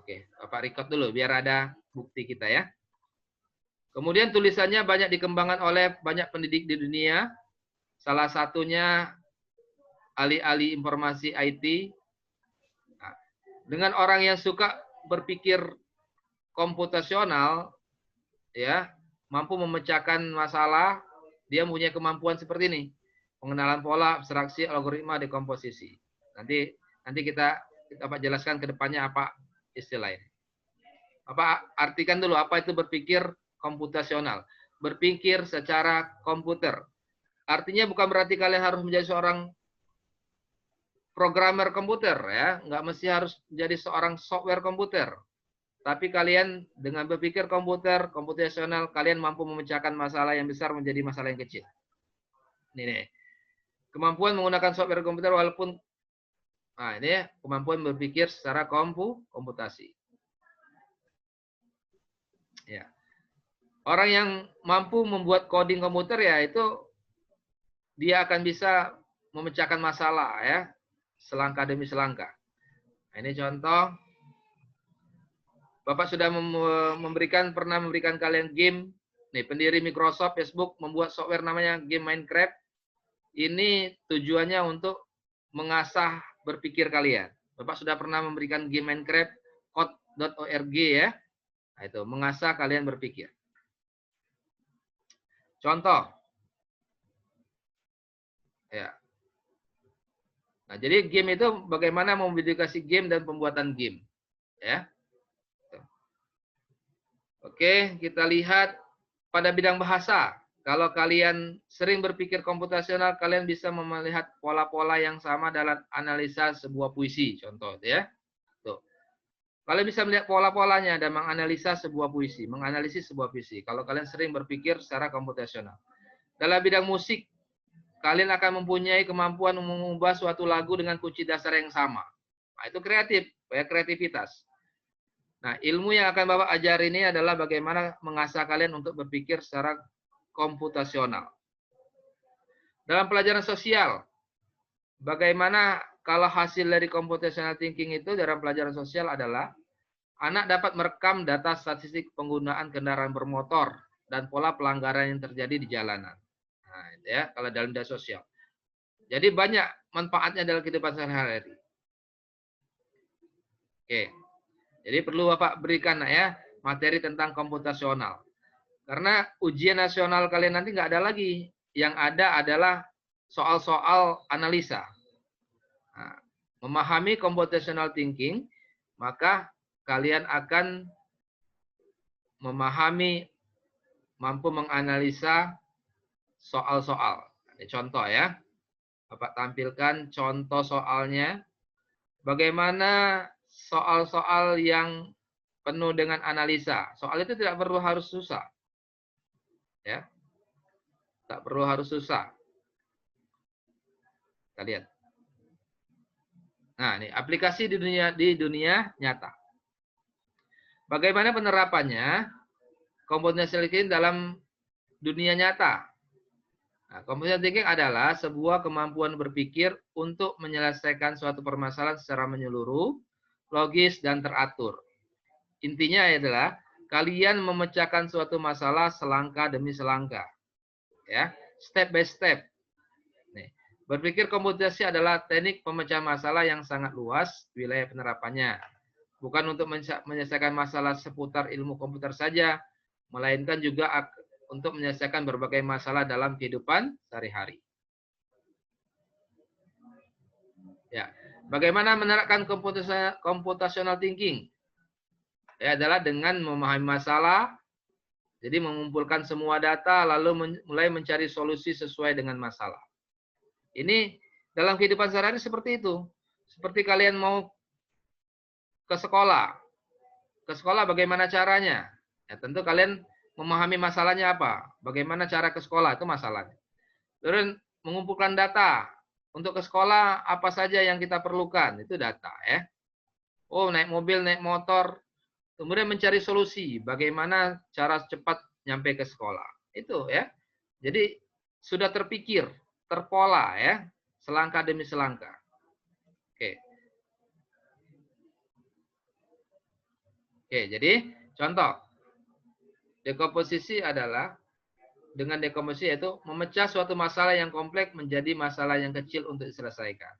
Oke, Bapak record dulu biar ada bukti kita ya. Kemudian tulisannya banyak dikembangkan oleh banyak pendidik di dunia. Salah satunya ahli-ahli informasi IT. Nah, dengan orang yang suka berpikir komputasional, ya, mampu memecahkan masalah, dia mempunyai kemampuan seperti ini. Pengenalan pola, abstraksi, algoritma, dekomposisi. Nanti kita dapat jelaskan ke depannya apa istilah ini. Apa artikan dulu apa itu berpikir komputasional. Berpikir secara komputer. Artinya bukan berarti kalian harus menjadi seorang programmer komputer ya, nggak mesti harus menjadi seorang software komputer. Tapi kalian dengan berpikir komputasional, kalian mampu memecahkan masalah yang besar menjadi masalah yang kecil. Ini nih. Kemampuan menggunakan software komputer walaupun ini ya, kemampuan berpikir secara komputasi. Ya. Orang yang mampu membuat coding komputer ya itu dia akan bisa memecahkan masalah ya, selangkah demi selangkah. Nah, ini contoh. Bapak sudah pernah memberikan kalian game. Nih, pendiri Microsoft, Facebook membuat software namanya game Minecraft. Ini tujuannya untuk mengasah berpikir kalian. Bapak sudah pernah memberikan game Minecraft code.org ya. Nah, itu mengasah kalian berpikir. Contoh. Ya. Nah, jadi game itu bagaimana memodifikasi game dan pembuatan game. Ya. Oke, kita lihat pada bidang bahasa. Kalau kalian sering berpikir komputasional, kalian bisa melihat pola-pola yang sama dalam analisa sebuah puisi. Contoh ya. Tuh. Kalian bisa melihat pola-polanya dan menganalisa sebuah puisi, menganalisis sebuah puisi. Kalau kalian sering berpikir secara komputasional. Dalam bidang musik, kalian akan mempunyai kemampuan mengubah suatu lagu dengan kunci dasar yang sama. Nah, itu kreatif, ya kreativitas. Nah, ilmu yang akan Bapak ajar ini adalah bagaimana mengasah kalian untuk berpikir secara komputasional. Dalam pelajaran sosial, bagaimana kalau hasil dari computational thinking itu dalam pelajaran sosial adalah anak dapat merekam data statistik penggunaan kendaraan bermotor dan pola pelanggaran yang terjadi di jalanan. Nah, itu ya, kalau dalam data sosial. Jadi banyak manfaatnya dalam kehidupan sehari-hari. Oke. Jadi perlu Bapak berikan ya materi tentang komputasional. Karena ujian nasional kalian nanti nggak ada lagi. Yang ada adalah soal-soal analisa. Nah, memahami computational thinking, maka kalian akan memahami, mampu menganalisa soal-soal. Ini contoh ya. Bapak tampilkan contoh soalnya. Bagaimana soal-soal yang penuh dengan analisa. Soal itu tidak perlu harus susah. Ya. Tak perlu harus susah. Kita lihat. Nah, ini aplikasi di dunia nyata. Bagaimana penerapannya computational thinking dalam dunia nyata? Nah, computational thinking adalah sebuah kemampuan berpikir untuk menyelesaikan suatu permasalahan secara menyeluruh, logis dan teratur. Intinya adalah kalian memecahkan suatu masalah selangkah demi selangkah. Ya, step by step. Nih, berpikir komputasi adalah teknik pemecah masalah yang sangat luas wilayah penerapannya. Bukan untuk menyelesaikan masalah seputar ilmu komputer saja, melainkan juga untuk menyelesaikan berbagai masalah dalam kehidupan sehari-hari. Ya, bagaimana menerapkan computational thinking? Ya, adalah dengan memahami masalah, jadi mengumpulkan semua data, lalu mulai mencari solusi sesuai dengan masalah. Ini dalam kehidupan sehari-hari seperti itu. Seperti kalian mau ke sekolah. Ke sekolah bagaimana caranya? Ya, tentu kalian memahami masalahnya apa. Bagaimana cara ke sekolah, itu masalahnya. Terus mengumpulkan data. Untuk ke sekolah, apa saja yang kita perlukan. Itu data ya. Oh, naik mobil, naik motor. Kemudian mencari solusi. Bagaimana cara cepat nyampe ke sekolah. Itu ya. Jadi sudah terpikir, terpola ya. Selangkah demi selangkah. Oke. Oke, jadi contoh. Dekomposisi adalah dengan dekomposisi yaitu memecah suatu masalah yang kompleks menjadi masalah yang kecil untuk diselesaikan.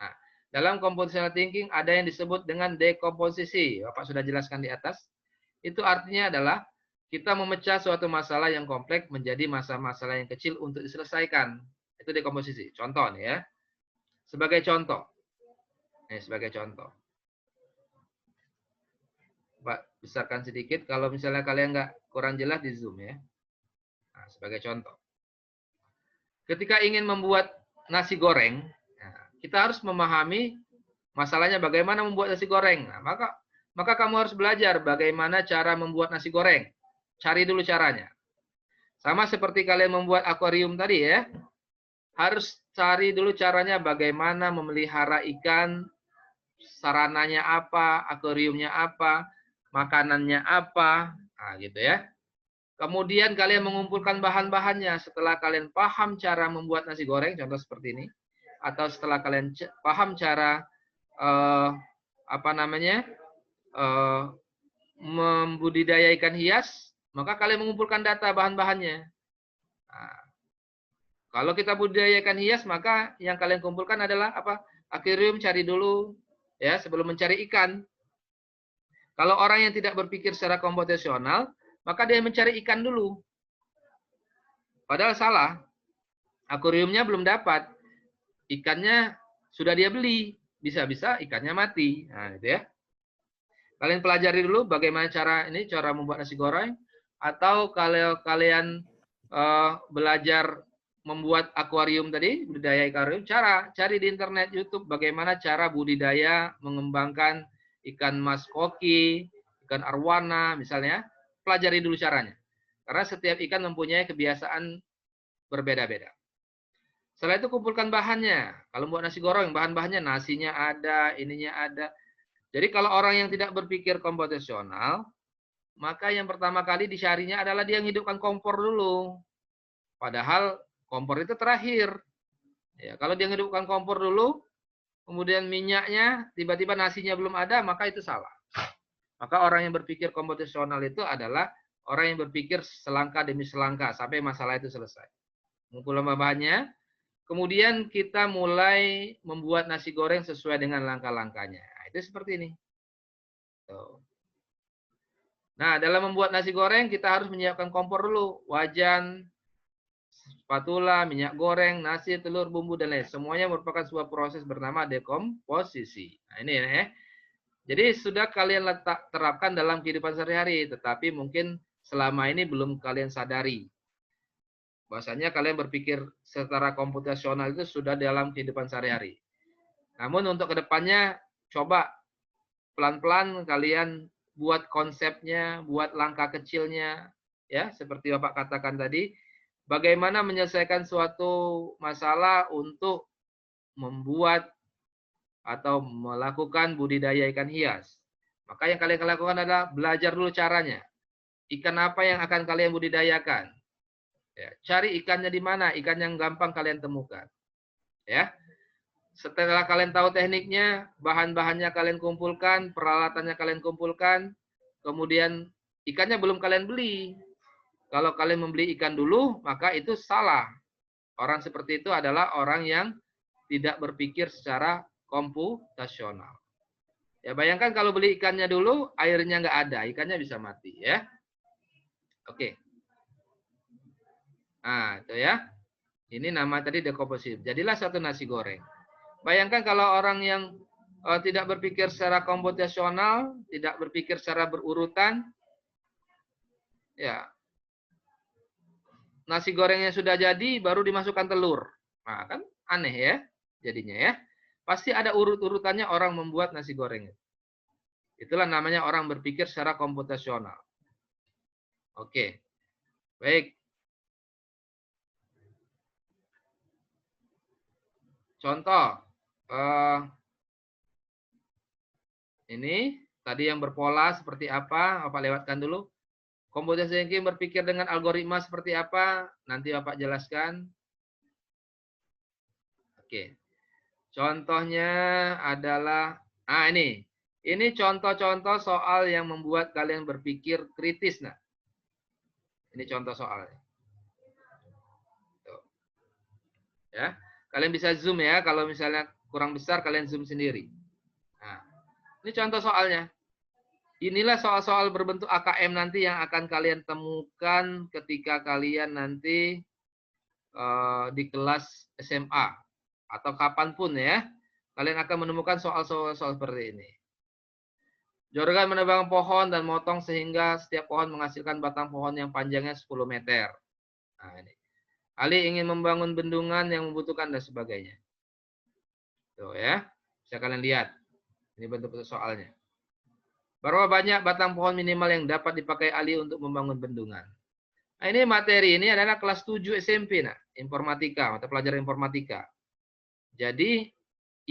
Nah, dalam compositional thinking ada yang disebut dengan dekomposisi. Bapak sudah jelaskan di atas. Itu artinya adalah kita memecah suatu masalah yang kompleks menjadi masalah-masalah yang kecil untuk diselesaikan. Itu dekomposisi. Contoh nih ya. Sebagai contoh. Sebagai contoh. Pak, besarkan sedikit kalau misalnya kalian nggak kurang jelas di Zoom ya. Nah, sebagai contoh. Ketika ingin membuat nasi goreng, kita harus memahami masalahnya bagaimana membuat nasi goreng. Nah, maka kamu harus belajar bagaimana cara membuat nasi goreng. Cari dulu caranya. Sama seperti kalian membuat akuarium tadi ya. Harus cari dulu caranya bagaimana memelihara ikan, sarananya apa, akuariumnya apa, makanannya apa, nah, gitu ya. Kemudian kalian mengumpulkan bahan-bahannya setelah kalian paham cara membuat nasi goreng, contoh seperti ini, atau setelah kalian paham cara membudidaya ikan hias, maka kalian mengumpulkan data bahan-bahannya. Nah, kalau kita budidaya ikan hias, maka yang kalian kumpulkan adalah apa? Akuarium cari dulu ya sebelum mencari ikan. Kalau orang yang tidak berpikir secara komputasional, maka dia mencari ikan dulu. Padahal salah. Akuariumnya belum dapat. Ikannya sudah dia beli. Bisa-bisa ikannya mati. Nah, gitu ya. Kalian pelajari dulu bagaimana cara membuat nasi goreng. Atau kalau kalian belajar membuat akuarium tadi, budidaya akuarium, cari di internet YouTube bagaimana cara budidaya mengembangkan ikan mas koki, ikan arwana misalnya, pelajari dulu caranya. Karena setiap ikan mempunyai kebiasaan berbeda-beda. Setelah itu kumpulkan bahannya. Kalau buat nasi goreng, bahan-bahannya nasinya ada, ininya ada. Jadi kalau orang yang tidak berpikir komputasional, maka yang pertama kali dicarinya adalah dia menghidupkan kompor dulu. Padahal kompor itu terakhir. Ya, kalau dia menghidupkan kompor dulu, kemudian minyaknya, tiba-tiba nasinya belum ada, maka itu salah. Maka orang yang berpikir komputasional itu adalah orang yang berpikir selangkah demi selangkah sampai masalah itu selesai. Mengumpulkan bahannya, kemudian kita mulai membuat nasi goreng sesuai dengan langkah-langkahnya. Nah, itu seperti ini. Tuh. Nah, dalam membuat nasi goreng kita harus menyiapkan kompor dulu, wajan, spatula, minyak goreng, nasi, telur, bumbu, dan lain. Semuanya merupakan sebuah proses bernama dekomposisi. Nah, ini ya. Jadi sudah kalian terapkan dalam kehidupan sehari-hari, tetapi mungkin selama ini belum kalian sadari. Bahwasanya kalian berpikir secara komputasional itu sudah dalam kehidupan sehari-hari. Namun untuk kedepannya, coba pelan-pelan kalian buat konsepnya, buat langkah kecilnya, ya seperti Bapak katakan tadi, bagaimana menyelesaikan suatu masalah untuk membuat atau melakukan budidaya ikan hias. Maka yang kalian lakukan adalah belajar dulu caranya. Ikan apa yang akan kalian budidayakan? Ya, cari ikannya di mana? Ikan yang gampang kalian temukan. Ya. Setelah kalian tahu tekniknya, bahan-bahannya kalian kumpulkan, peralatannya kalian kumpulkan, kemudian ikannya belum kalian beli. Kalau kalian membeli ikan dulu, maka itu salah. Orang seperti itu adalah orang yang tidak berpikir secara komputasional. Ya bayangkan kalau beli ikannya dulu, airnya nggak ada, ikannya bisa mati ya. Oke. Nah itu ya. Ini nama tadi dekomposisi. Jadilah satu nasi goreng. Bayangkan kalau orang yang tidak berpikir secara komputasional, tidak berpikir secara berurutan, ya nasi gorengnya sudah jadi, baru dimasukkan telur. Nah kan aneh ya jadinya ya. Pasti ada urut-urutannya orang membuat nasi goreng. Itulah namanya orang berpikir secara komputasional. Oke, baik. Contoh, ini tadi yang berpola seperti apa, Bapak lewatkan dulu. Computer thinking berpikir dengan algoritma seperti apa, nanti Bapak jelaskan. Oke, contohnya adalah, ini Ini contoh-contoh soal yang membuat kalian berpikir kritis. Nah, ini contoh soalnya. Tuh. Ya, kalian bisa zoom ya. Kalau misalnya kurang besar, kalian zoom sendiri. Nah, ini contoh soalnya. Inilah soal-soal berbentuk AKM nanti yang akan kalian temukan ketika kalian nanti di kelas SMA atau kapanpun ya. Kalian akan menemukan soal-soal seperti ini. Jorgan menebang pohon dan motong sehingga setiap pohon menghasilkan batang pohon yang panjangnya 10 meter. Nah, ini. Ali ingin membangun bendungan yang membutuhkan dan sebagainya. Tuh ya. Bisa kalian lihat. Ini bentuk soalnya. Berapa banyak batang pohon minimal yang dapat dipakai Ali untuk membangun bendungan? Nah, ini materi ini adalah kelas 7 SMP, nah, informatika, mata pelajaran informatika. Jadi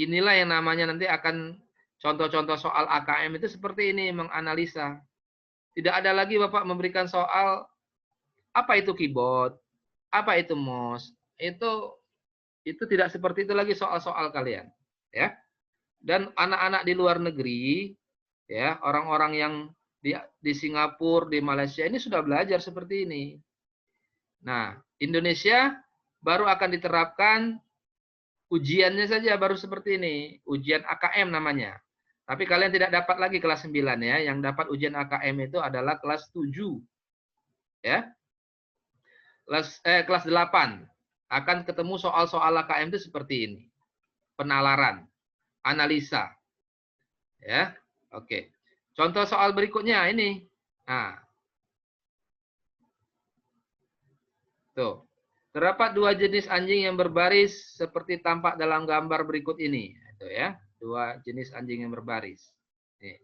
inilah yang namanya nanti akan contoh-contoh soal AKM itu seperti ini, menganalisa. Tidak ada lagi Bapak memberikan soal apa itu keyboard, apa itu mouse. Itu tidak seperti itu lagi soal-soal kalian, ya. Dan anak-anak di luar negeri, ya, orang-orang yang di Singapura, di Malaysia ini sudah belajar seperti ini. Nah, Indonesia baru akan diterapkan ujiannya saja baru seperti ini, ujian AKM namanya. Tapi kalian tidak dapat lagi kelas 9 ya, yang dapat ujian AKM itu adalah kelas 7. Ya. Kelas 8 akan ketemu soal-soal AKM itu seperti ini. Penalaran, analisa. Ya. Oke. Contoh soal berikutnya ini. Nah. Tuh. Terdapat 2 jenis anjing yang berbaris seperti tampak dalam gambar berikut ini. Itu ya, 2 jenis anjing yang berbaris. Nih.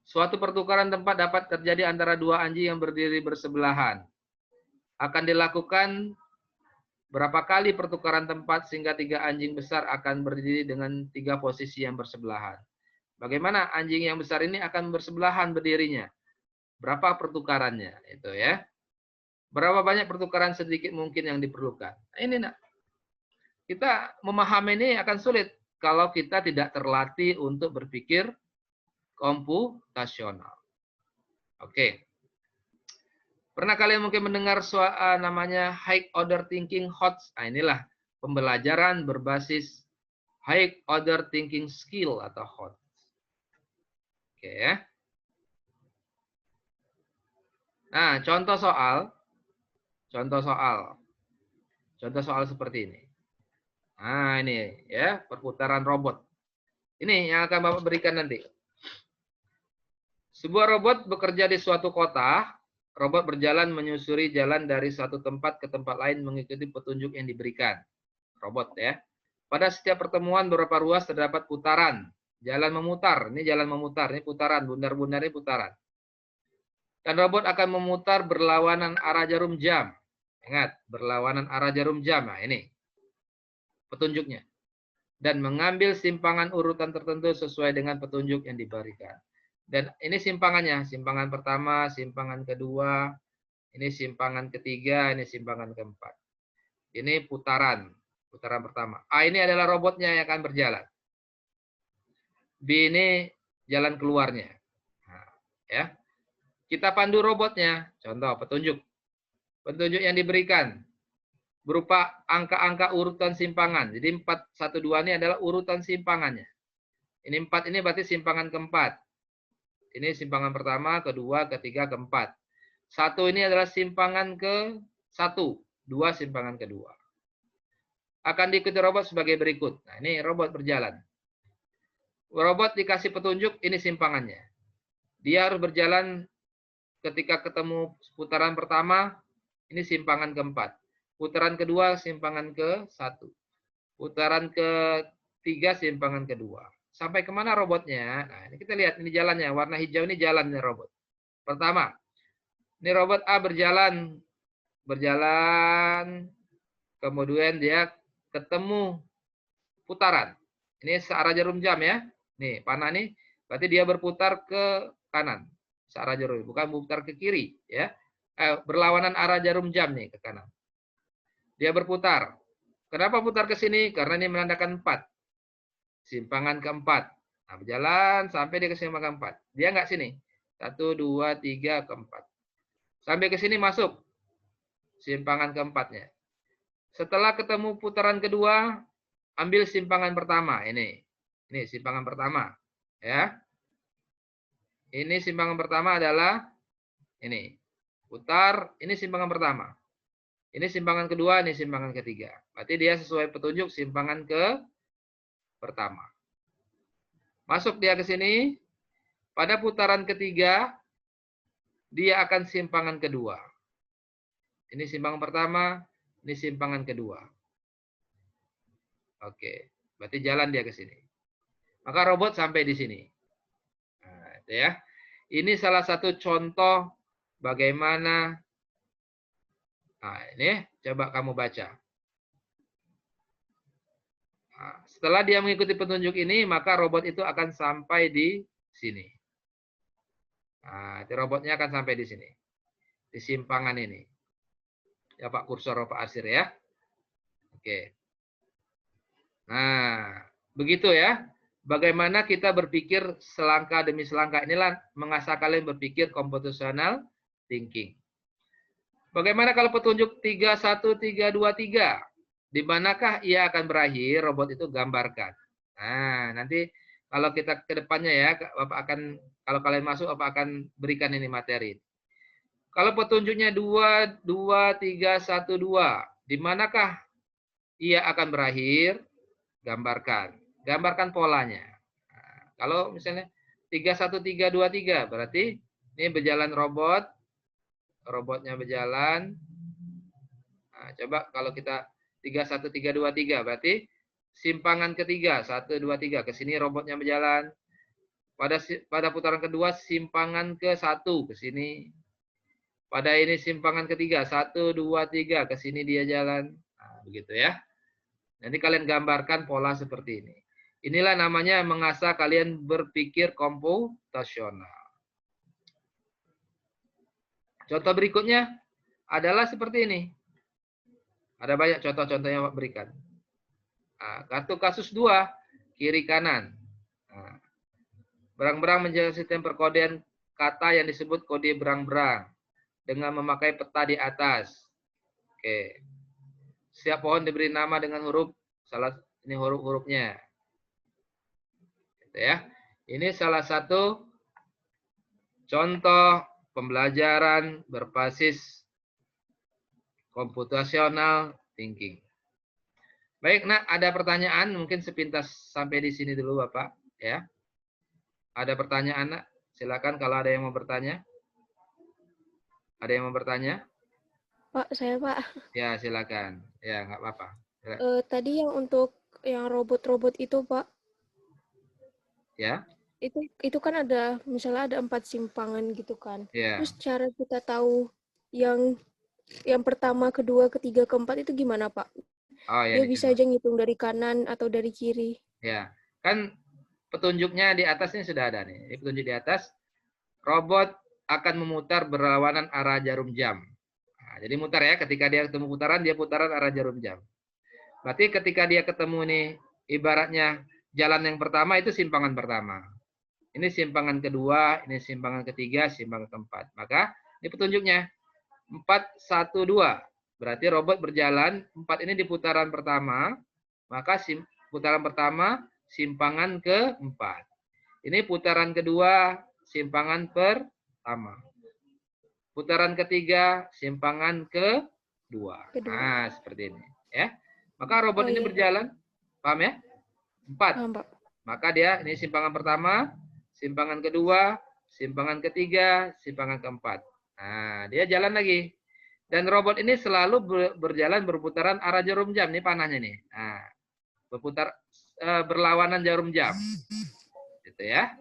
Suatu pertukaran tempat dapat terjadi antara 2 anjing yang berdiri bersebelahan. Akan dilakukan berapa kali pertukaran tempat sehingga 3 anjing besar akan berdiri dengan 3 posisi yang bersebelahan. Bagaimana anjing yang besar ini akan bersebelahan berdirinya? Berapa pertukarannya? Itu ya. Berapa banyak pertukaran sedikit mungkin yang diperlukan. Nah, ini nak. Kita memahami ini akan sulit kalau kita tidak terlatih untuk berpikir komputasional. Oke. Pernah kalian mungkin mendengar namanya high order thinking HOTS? Nah, inilah pembelajaran berbasis high order thinking skill atau HOTS. Oke ya. Nah, contoh soal seperti ini. Nah, ini ya, perputaran robot. Ini yang akan Bapak berikan nanti. Sebuah robot bekerja di suatu kota. Robot berjalan menyusuri jalan dari satu tempat ke tempat lain mengikuti petunjuk yang diberikan. Robot ya. Pada setiap pertemuan beberapa ruas terdapat putaran. Jalan memutar. Ini jalan memutar. Ini putaran. Bundar-bundar ini putaran. Dan robot akan memutar berlawanan arah jarum jam. Ingat, berlawanan arah jarum jam. Nah, ini petunjuknya. Dan mengambil simpangan urutan tertentu sesuai dengan petunjuk yang diberikan. Dan ini simpangannya. Simpangan pertama, simpangan kedua, ini simpangan ketiga, ini simpangan keempat. Ini putaran. Putaran pertama. A ini adalah robotnya yang akan berjalan. B ini jalan keluarnya. Nah, ya. Kita pandu robotnya. Contoh, petunjuk. Petunjuk yang diberikan berupa angka-angka urutan simpangan. Jadi 4, 1, 2 ini adalah urutan simpangannya. Ini 4 ini berarti simpangan keempat. Ini simpangan pertama, kedua, ketiga, keempat. 1 ini adalah simpangan ke-1. 2 simpangan kedua. Akan diikuti robot sebagai berikut. Nah, ini robot berjalan. Robot dikasih petunjuk, ini simpangannya. Dia harus berjalan ketika ketemu putaran pertama, ini simpangan keempat. Putaran kedua, simpangan ke-1. Putaran ketiga, simpangan kedua. Sampai kemana robotnya? Nah, ini kita lihat, ini jalannya. Warna hijau ini jalannya robot. Pertama, ini robot A berjalan. Kemudian dia ketemu putaran. Ini searah jarum jam ya. Nih, panah nih. Berarti dia berputar ke kanan. Searah jarum, bukan berputar ke kiri. Ya. Berlawanan arah jarum jam nih ke kanan. Dia berputar. Kenapa putar ke sini? Karena ini menandakan 4. Simpangan keempat. Nah, berjalan sampai dia ke simpangan keempat. Dia nggak sini. 1, 2, 3, keempat. Sampai ke sini masuk simpangan keempatnya. Setelah ketemu putaran kedua, ambil simpangan pertama. Ini simpangan pertama. Ya. Ini simpangan pertama adalah ini. Putar, ini simpangan pertama. Ini simpangan kedua, ini simpangan ketiga. Berarti dia sesuai petunjuk simpangan ke pertama. Masuk dia ke sini. Pada putaran ketiga, dia akan simpangan kedua. Ini simpangan pertama, ini simpangan kedua. Oke, berarti jalan dia ke sini. Maka robot sampai di sini. Nah, itu ya. Ini salah satu contoh bagaimana. Nah, ini coba kamu baca. Nah, setelah dia mengikuti petunjuk ini, maka robot itu akan sampai di sini. Nah, robotnya akan sampai di sini. Di simpangan ini. Ya Pak kursor Pak Arsir ya. Oke. Nah, begitu ya. Bagaimana kita berpikir selangkah demi selangkah. Inilah mengasah kalian berpikir computational thinking. Bagaimana kalau petunjuk 3, 1, 3, 2, 3? Di manakah ia akan berakhir? Robot itu gambarkan. Nah, nanti kalau kita ke depannya ya, Bapak akan, kalau kalian masuk, Bapak akan berikan ini materi. Kalau petunjuknya 2, 2, 3, 1, 2. Di manakah ia akan berakhir? Gambarkan. Gambarkan polanya. Nah, kalau misalnya 3, 1, 3, 2, 3. Berarti ini berjalan robot. Robotnya berjalan. Nah, coba kalau kita 3, 1, 3, 2, 3. Berarti simpangan ketiga. 1, 2, 3. Ke sini robotnya berjalan. Pada putaran kedua simpangan ke 1. Ke sini. Pada ini simpangan ketiga. 1, 2, 3. Ke sini dia jalan. Nah, begitu ya. Nanti kalian gambarkan pola seperti ini. Inilah namanya mengasah kalian berpikir komputasional. Contoh berikutnya adalah seperti ini. Ada banyak contoh-contoh yang Pak berikan. Nah, kartu kasus 2, kiri kanan. Nah, berang-berang menjaga sistem perkodean kata yang disebut kode berang-berang dengan memakai peta di atas. Oke. Setiap pohon diberi nama dengan huruf, salah ini huruf-hurufnya. Gitu ya. Ini salah satu contoh pembelajaran berbasis computational thinking. Baik, nah ada pertanyaan mungkin sepintas sampai di sini dulu Bapak ya. Ada pertanyaan Nak? Silakan kalau ada yang mau bertanya. Ada yang mau bertanya? Pak, saya Pak. Ya, silakan. Ya, nggak apa-apa. Tadi yang untuk yang robot-robot itu Pak, Ya. itu kan ada misalnya ada 4 simpangan gitu kan. Ya. Terus cara kita tahu yang pertama, kedua, ketiga, keempat itu gimana Pak? Oh ya, Dia ini bisa coba. aja ngitung dari kanan atau dari kiri. Ya, kan petunjuknya di atas ini sudah ada nih. Ini petunjuk di atas. Robot akan memutar berlawanan arah jarum jam. Nah, jadi mutar ya. Ketika dia ketemu putaran, dia putaran arah jarum jam. Berarti ketika dia ketemu nih, ibaratnya jalan yang pertama itu simpangan pertama. Ini simpangan kedua, ini simpangan ketiga, simpangan keempat. Maka ini petunjuknya 4, 1, 2. Berarti robot berjalan 4 ini di putaran pertama, maka putaran pertama simpangan keempat. Ini putaran kedua simpangan pertama. Putaran ketiga simpangan kedua. Nah, seperti ini ya. Maka robot ini berjalan, paham ya? 4. Paham, Pak. Maka dia ini simpangan pertama, simpangan kedua, simpangan ketiga, simpangan keempat. Nah, dia jalan lagi. Dan robot ini selalu berjalan berputaran arah jarum jam. Ini panahnya nih. Nah, berputar berlawanan jarum jam. Gitu ya.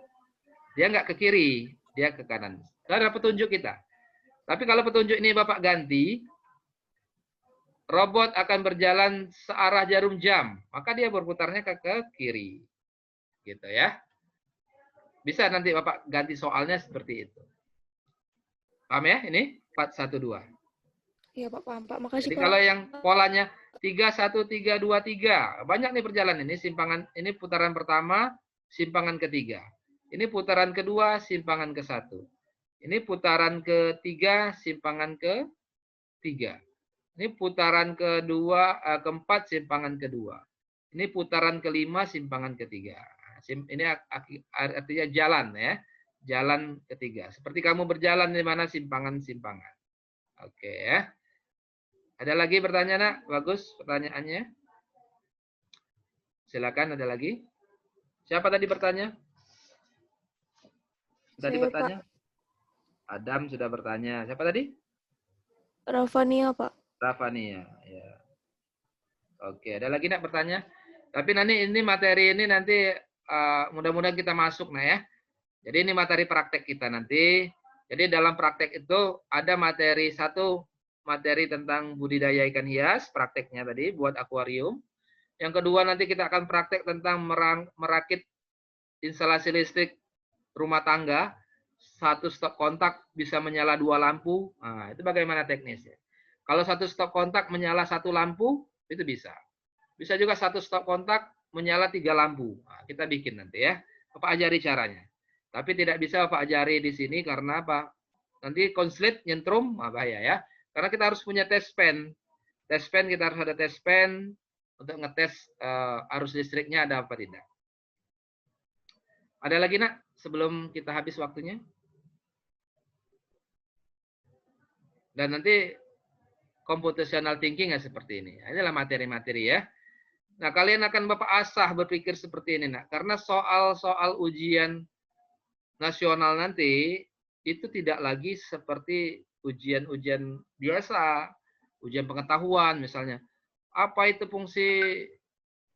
Dia nggak ke kiri, dia ke kanan. Itu adalah petunjuk kita. Tapi kalau petunjuk ini Bapak ganti, robot akan berjalan searah jarum jam. Maka dia berputarnya ke kiri. Gitu ya. Bisa nanti Bapak ganti soalnya seperti itu. Paham ya ini? 412. Iya Pak, paham Pak. Makasih Jadi Pak. kalau yang polanya 3, 1, 3, 2, 3. Banyak nih perjalanan ini. Simpangan ini putaran pertama, simpangan ketiga. Ini putaran kedua, simpangan ke-1. Ini putaran ketiga, simpangan ke-3. Ini putaran keempat, simpangan kedua. Ini putaran kelima, simpangan ketiga. Ini artinya jalan ya. Jalan ketiga. Seperti kamu berjalan di mana simpangan-simpangan. Oke ya. Ada lagi pertanyaan, Nak? Bagus pertanyaannya. Silakan, ada lagi. Siapa tadi bertanya? Tadi Saya, bertanya? Pak. Adam sudah bertanya. Siapa tadi? Rafania, Pak. Rafania. Ya. Oke, ada lagi nak bertanya? Tapi nanti ini materi ini nanti mudah-mudahan kita masuk nah ya. Jadi ini materi praktek kita nanti. Jadi dalam praktek itu ada materi materi tentang budidaya ikan hias, prakteknya tadi buat akuarium. Yang kedua nanti kita akan praktek tentang merakit instalasi listrik rumah tangga. 1 stop kontak bisa menyala 2 lampu. Nah, itu bagaimana teknisnya? Kalau 1 stop kontak menyala 1 lampu, itu bisa. Bisa juga 1 stop kontak menyala 3 lampu. Nah, kita bikin nanti ya. Bapak ajari caranya. Tapi tidak bisa Bapak ajari di sini karena apa? Nanti konslet nyentrum, bahaya ya. Karena kita harus punya test pen. Test pen, kita harus ada test pen untuk ngetes arus listriknya ada apa tidak. Ada lagi nak sebelum kita habis waktunya? Dan nanti computational thinking ya seperti ini. Inilah materi-materi ya. Nah, kalian akan Bapak asah berpikir seperti ini, nak. Karena soal-soal ujian nasional nanti itu tidak lagi seperti ujian-ujian biasa, ujian pengetahuan misalnya. Apa itu fungsi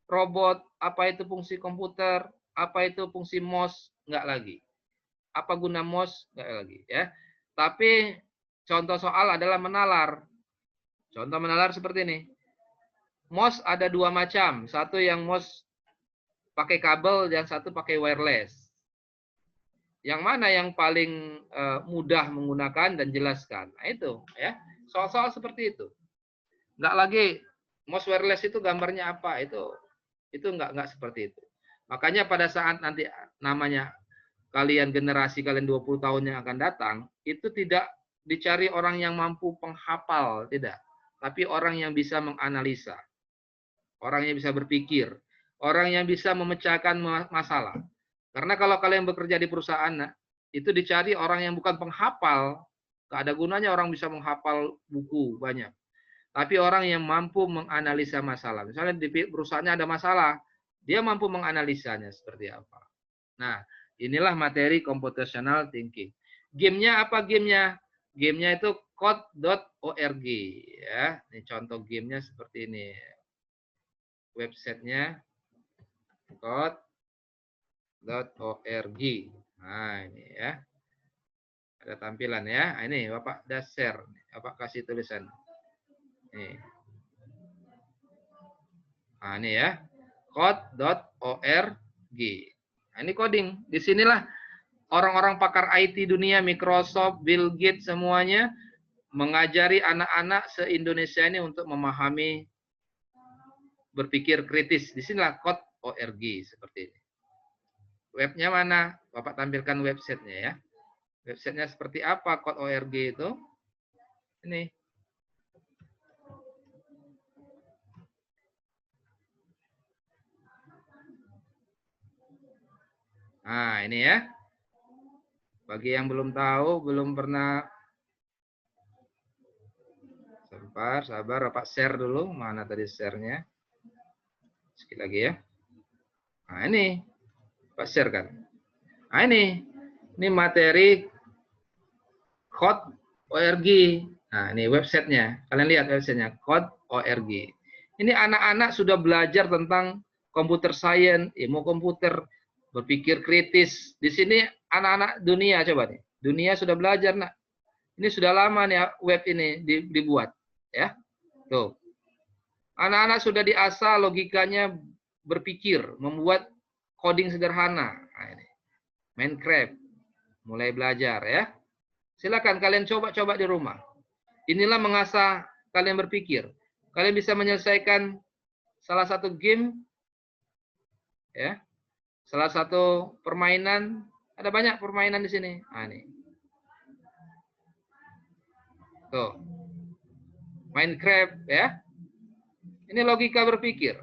robot, apa itu fungsi komputer, apa itu fungsi mouse, enggak lagi. Apa guna mouse, enggak lagi ya. Tapi contoh soal adalah menalar. Contoh menalar seperti ini. Mouse ada 2 macam. Satu yang mouse pakai kabel dan satu pakai wireless. Yang mana yang paling mudah menggunakan dan jelaskan? Nah, itu ya. Soal-soal seperti itu. Enggak lagi mouse wireless itu gambarnya apa? Itu enggak seperti itu. Makanya pada saat nanti namanya generasi kalian 20 tahun yang akan datang, itu tidak dicari orang yang mampu penghafal, tidak. Tapi orang yang bisa menganalisa. Orang yang bisa berpikir. Orang yang bisa memecahkan masalah. Karena kalau kalian bekerja di perusahaan, itu dicari orang yang bukan penghafal. Tidak ada gunanya orang bisa menghafal buku banyak. Tapi orang yang mampu menganalisa masalah. Misalnya di perusahaannya ada masalah, dia mampu menganalisanya seperti apa. Nah, inilah materi computational thinking. Gamenya apa gamenya? Gamenya itu code.org ya. Ini contoh gamenya seperti ini. Websitenya code.org. Nah, ini ya. Ada tampilan ya. Nah, ini Bapak dah share. Bapak kasih tulisan. Nih. Nah, ini ya. Code.org. Nah, ini coding. Disinilah orang-orang pakar IT dunia, Microsoft, Bill Gates, semuanya mengajari anak-anak se-Indonesia ini untuk memahami berpikir kritis. Disinilah code.org seperti ini. Webnya mana? Bapak tampilkan websitenya ya. Websitenya seperti apa code.org itu? Ini. Nah, ini ya. Bagi yang belum tahu, belum pernah. Sabar, Bapak share dulu. Mana tadi share-nya? Sekali lagi ya. Nah, ini. Bapak share kan. Nah, ini materi code.org. Nah, ini websitenya. Kalian lihat websitenya, code.org. Ini anak-anak sudah belajar tentang computer science, ilmu komputer, berpikir kritis. Di sini anak-anak dunia coba nih. Dunia sudah belajar, nak. Ini sudah lama nih web ini dibuat, ya. Tuh. Anak-anak sudah diasah logikanya berpikir, membuat coding sederhana. Nah, ini. Minecraft. Mulai belajar ya. Silakan kalian coba-coba di rumah. Inilah mengasah kalian berpikir. Kalian bisa menyelesaikan salah satu game ya. Salah satu permainan, ada banyak permainan di sini. Nah, ini. Tuh. Minecraft ya. Ini logika berpikir.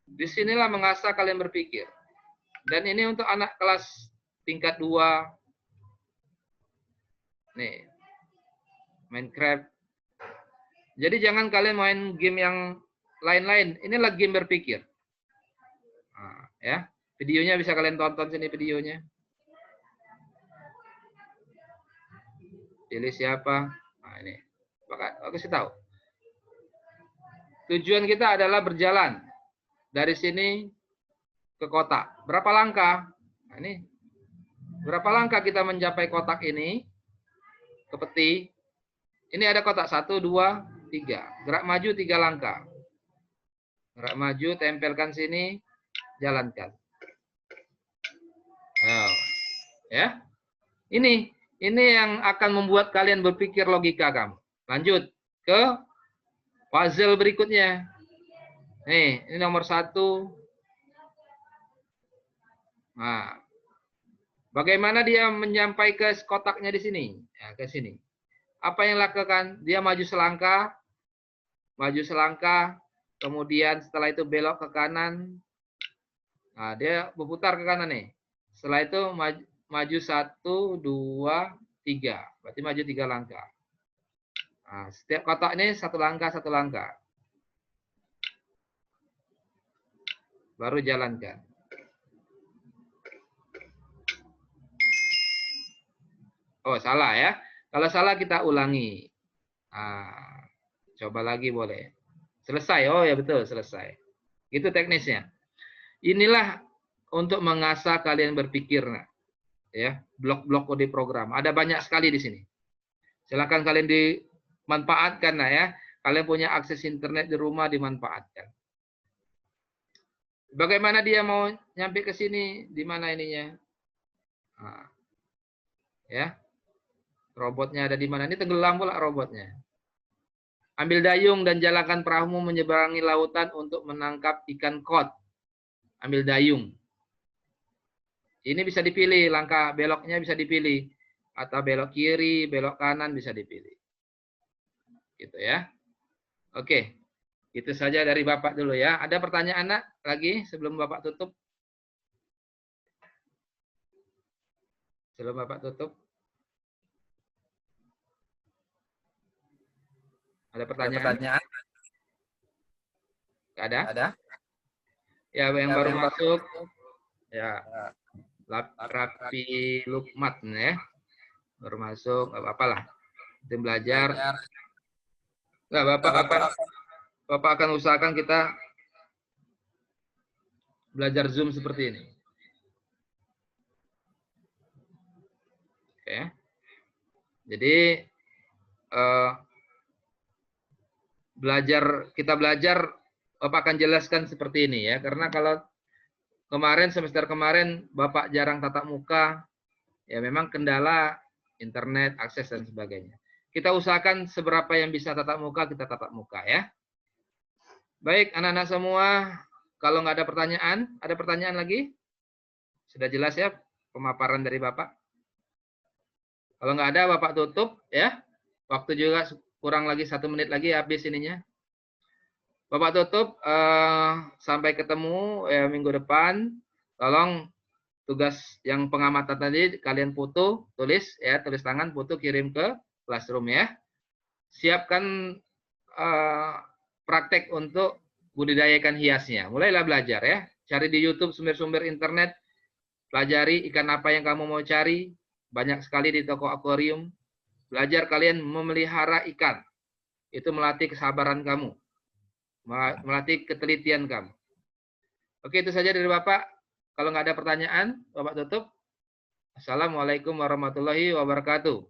Disinilah mengasah kalian berpikir. Dan ini untuk anak kelas tingkat 2. Nih. Minecraft. Jadi jangan kalian main game yang lain-lain. Inilah game berpikir. Nah, ya. Videonya bisa kalian tonton sini videonya. Pilih siapa. Nah, ini. Aku kasih tahu. Tujuan kita adalah berjalan dari sini ke kotak. Berapa langkah? Nah, ini. Berapa langkah kita mencapai kotak ini? Ke peti. Ini ada kotak 1, 2, 3. Gerak maju 3 langkah. Gerak maju, tempelkan sini, jalankan. Nah, ya. Ini yang akan membuat kalian berpikir logika kamu. Lanjut ke puzzle berikutnya. Nih, ini nomor 1. Nah, bagaimana dia menyampai ke kotaknya di sini? Ya, ke sini. Apa yang lakukan? Dia maju selangkah, kemudian setelah itu belok ke kanan. Nah, dia berputar ke kanan nih. Setelah itu maju 1, 2, 3. Berarti maju 3 langkah. Nah, setiap kotak ini 1 langkah, 1 langkah. Baru jalankan. Oh, salah ya. Kalau salah kita ulangi. Nah, coba lagi boleh. Selesai. Oh ya betul, selesai. Itu teknisnya. Inilah untuk mengasah kalian berpikir. Ya, blok-blok kode program. Ada banyak sekali di sini. Silakan kalian dimanfaatkan ya. Kalian punya akses internet di rumah, dimanfaatkan. Bagaimana dia mau nyampe ke sini? Di mana ininya? Nah, ya. Robotnya ada di mana? Ini tenggelam pula robotnya. Ambil dayung dan jalankan perahumu menyeberangi lautan untuk menangkap ikan kod. Ambil dayung. Ini bisa dipilih, langkah beloknya bisa dipilih. Atau belok kiri, belok kanan bisa dipilih. Gitu ya. Oke. Itu saja dari Bapak dulu ya. Ada pertanyaan Nak lagi sebelum Bapak tutup? Sebelum Bapak tutup? Ada pertanyaan? Nggak ada? Ada. Ya, yang baru masuk. Ya. Rapi Lukmat ya. Baru masuk, nggak apa-apa lah. Tim belajar. Nggak, Bapak akan usahakan kita belajar Zoom seperti ini. Oke. Jadi kita belajar Bapak akan jelaskan seperti ini ya, karena kalau semester kemarin Bapak jarang tatap muka, ya memang kendala internet, akses dan sebagainya. Kita usahakan seberapa yang bisa tatap muka, kita tatap muka ya. Baik anak-anak semua, kalau nggak ada pertanyaan lagi? Sudah jelas ya pemaparan dari Bapak? Kalau nggak ada, Bapak tutup ya. Waktu juga kurang lagi 1 menit lagi habis ininya. Bapak tutup, sampai ketemu minggu depan. Tolong tugas yang pengamatan tadi kalian foto, tulis tangan, foto, kirim ke Classroom ya. Siapkan praktek untuk budidayakan hiasnya. Mulailah belajar ya. Cari di YouTube sumber-sumber internet, pelajari ikan apa yang kamu mau cari. Banyak sekali di toko akuarium. Belajar kalian memelihara ikan. Itu melatih kesabaran kamu. Melatih ketelitian kamu. Oke, itu saja dari Bapak. Kalau nggak ada pertanyaan, Bapak tutup. Assalamualaikum warahmatullahi wabarakatuh.